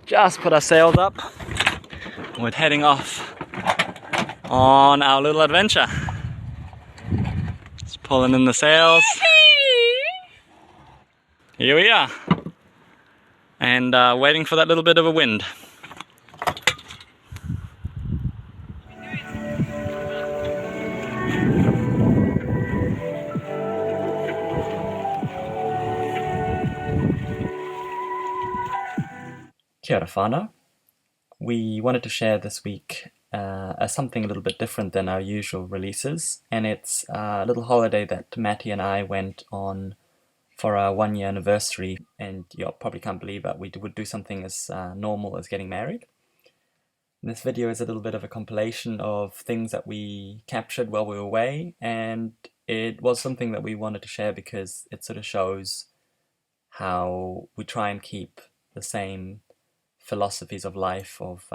Just put our sails up. We're heading off on our little adventure. Just pulling in the sails. Here we are. And waiting for that little bit of a wind. Kia ora whānau. We wanted to share this week as something a little bit different than our usual releases, and it's a little holiday that Matty and I went on for our 1-year anniversary, and you probably can't believe that we would do something as normal as getting married. And this video is a little bit of a compilation of things that we captured while we were away, and it was something that we wanted to share because it sort of shows how we try and keep the same philosophies of life, of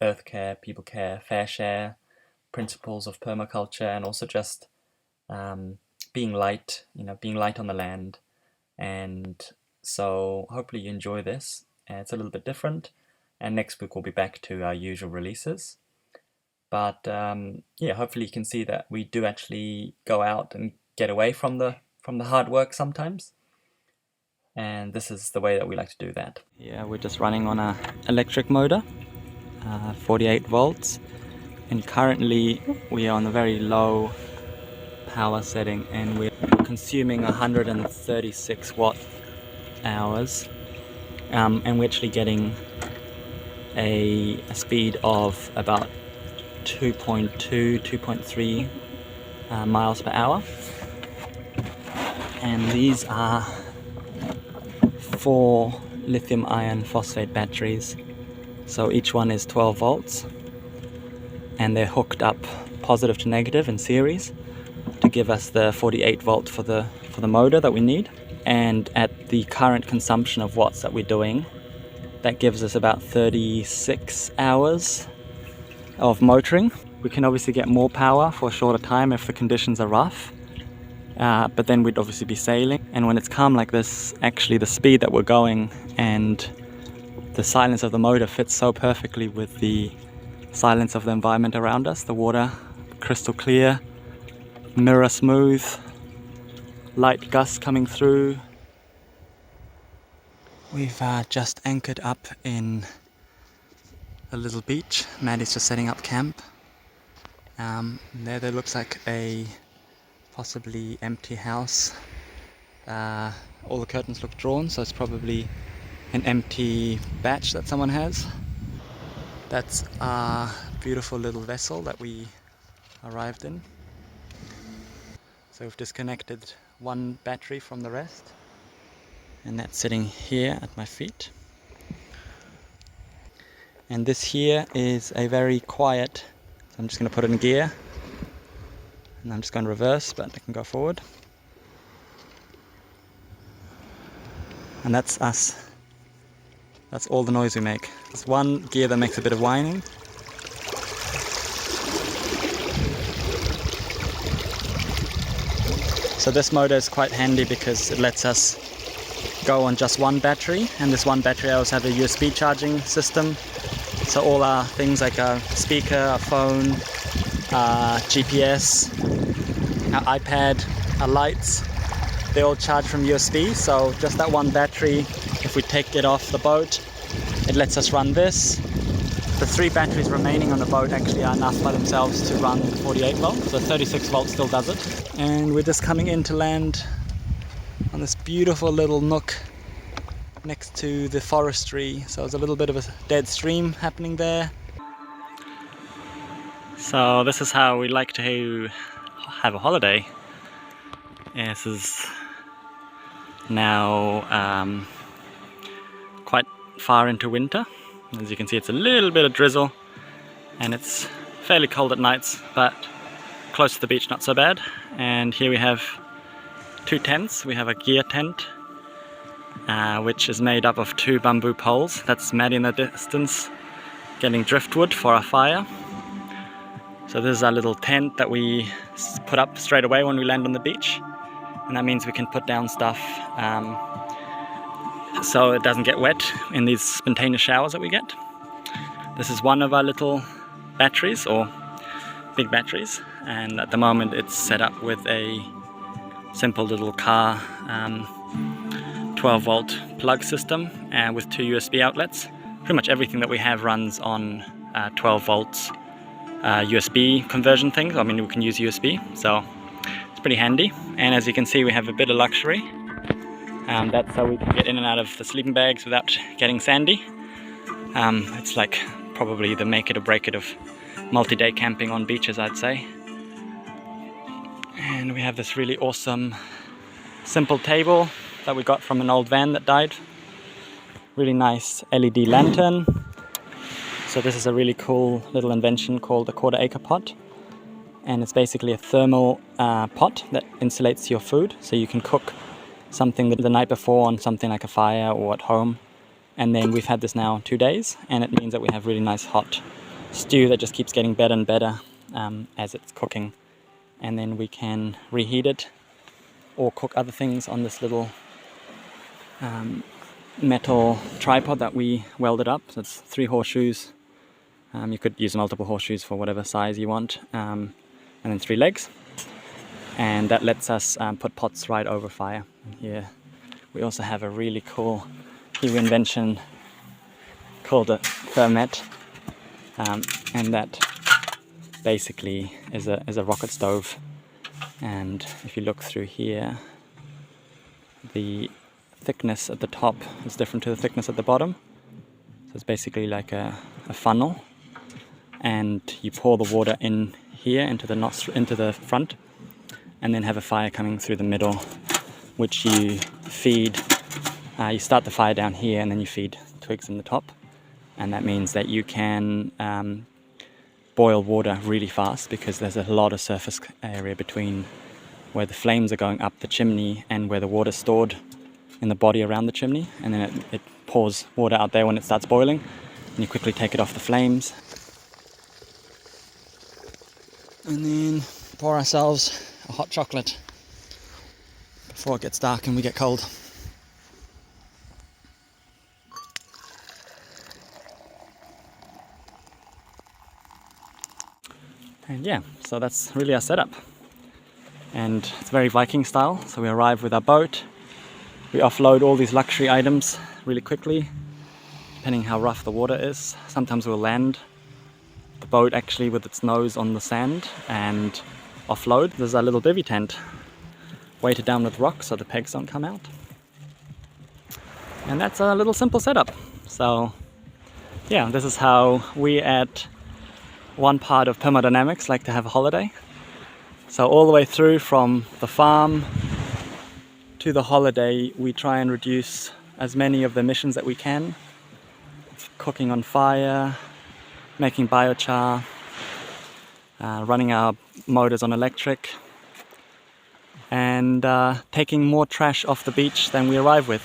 earth care, people care, fair share, principles of permaculture, and also just being light, being light on the land. And so hopefully you enjoy this. It's a little bit different, and next week we'll be back to our usual releases. But yeah, hopefully you can see that we do actually go out and get away from the hard work sometimes. And this is the way that we like to do that. Yeah, we're just running on an electric motor, 48 volts. And currently we are on a very low power setting, and we're consuming 136 watt hours. And we're actually getting a speed of about 2.2, 2.3 miles per hour. And these are 4 lithium iron phosphate batteries, so each one is 12 volts, and they're hooked up positive to negative in series to give us the 48 volt for the motor that we need. And at the current consumption of watts that we're doing, that gives us about 36 hours of motoring. We can obviously get more power for a shorter time if the conditions are rough. But then we'd obviously be sailing, and when it's calm like this, actually the speed that we're going and the silence of the motor fits so perfectly with the silence of the environment around us. The water crystal clear, mirror smooth, light gusts coming through. We've just anchored up in a little beach. Maddie's just setting up camp. There looks like a possibly empty house. All the curtains look drawn, so it's probably an empty batch that someone has. That's our beautiful little vessel that we arrived in. So we've disconnected one battery from the rest, and that's sitting here at my feet. And this here is a very quiet, so I'm just going to put it in gear. And I'm just going to reverse, but I can go forward. And that's us. That's all the noise we make. There's one gear that makes a bit of whining. So this motor is quite handy because it lets us go on just one battery. And this one battery I also have a USB charging system. So all our things like our speaker, our phone, GPS, our iPad, our lights, they all charge from USB. So just that one battery, if we take it off the boat, it lets us run this. The 3 batteries remaining on the boat actually are enough by themselves to run 48 volts, so 36 volts still does it. And we're just coming in to land on this beautiful little nook next to the forestry. So there's a little bit of a dead stream happening there. So this is how we like to have a holiday. Yeah, this is now quite far into winter. As you can see, it's a little bit of drizzle and it's fairly cold at nights, but close to the beach not so bad. And here we have 2 tents. We have a gear tent, which is made up of 2 bamboo poles. That's Maddie in the distance getting driftwood for our fire. So this is our little tent that we put up straight away when we land on the beach. and that means we can put down stuff so it doesn't get wet in these spontaneous showers that we get. This is one of our little batteries, or big batteries, and at the moment it's set up with a simple little car 12 volt plug system and with 2 USB outlets. Pretty much everything that we have runs on 12 volts USB conversion things. I mean, we can use USB, so it's pretty handy. And as you can see, we have a bit of luxury. That's so we can get in and out of the sleeping bags without getting sandy. It's like probably the make it or break it of multi-day camping on beaches, I'd say. And we have this really awesome simple table that we got from an old van that died. Really nice LED lantern. So this is a really cool little invention called a quarter-acre pot, and it's basically a thermal pot that insulates your food, so you can cook something the night before on something like a fire or at home. And then we've had this now 2 days, and it means that we have really nice hot stew that just keeps getting better and better as it's cooking. And then we can reheat it or cook other things on this little metal tripod that we welded up. So it's 3 horseshoes. You could use multiple horseshoes for whatever size you want, and then 3 legs. And that lets us put pots right over fire. And here we also have a really cool Kiwi invention called a thermet, and that basically is a rocket stove. And if you look through here, the thickness at the top is different to the thickness at the bottom. So it's basically like a funnel, and you pour the water in here into the front, and then have a fire coming through the middle, which you feed. You start the fire down here, and then you feed twigs in the top, and that means that you can boil water really fast because there's a lot of surface area between where the flames are going up the chimney and where the water's stored in the body around the chimney, and then it pours water out there when it starts boiling, and you quickly take it off the flames. And then pour ourselves a hot chocolate before it gets dark and we get cold. And yeah, so that's really our setup. And it's very Viking style, so we arrive with our boat. We offload all these luxury items really quickly, depending how rough the water is. Sometimes we'll land the boat actually with its nose on the sand and offload. There's our little bivvy tent, weighted down with rocks so the pegs don't come out. And that's a little simple setup. So yeah, this is how we at one part of PermaDynamics like to have a holiday. So all the way through from the farm to the holiday, we try and reduce as many of the emissions that we can. Cooking on fire, making biochar, running our motors on electric, and taking more trash off the beach than we arrive with.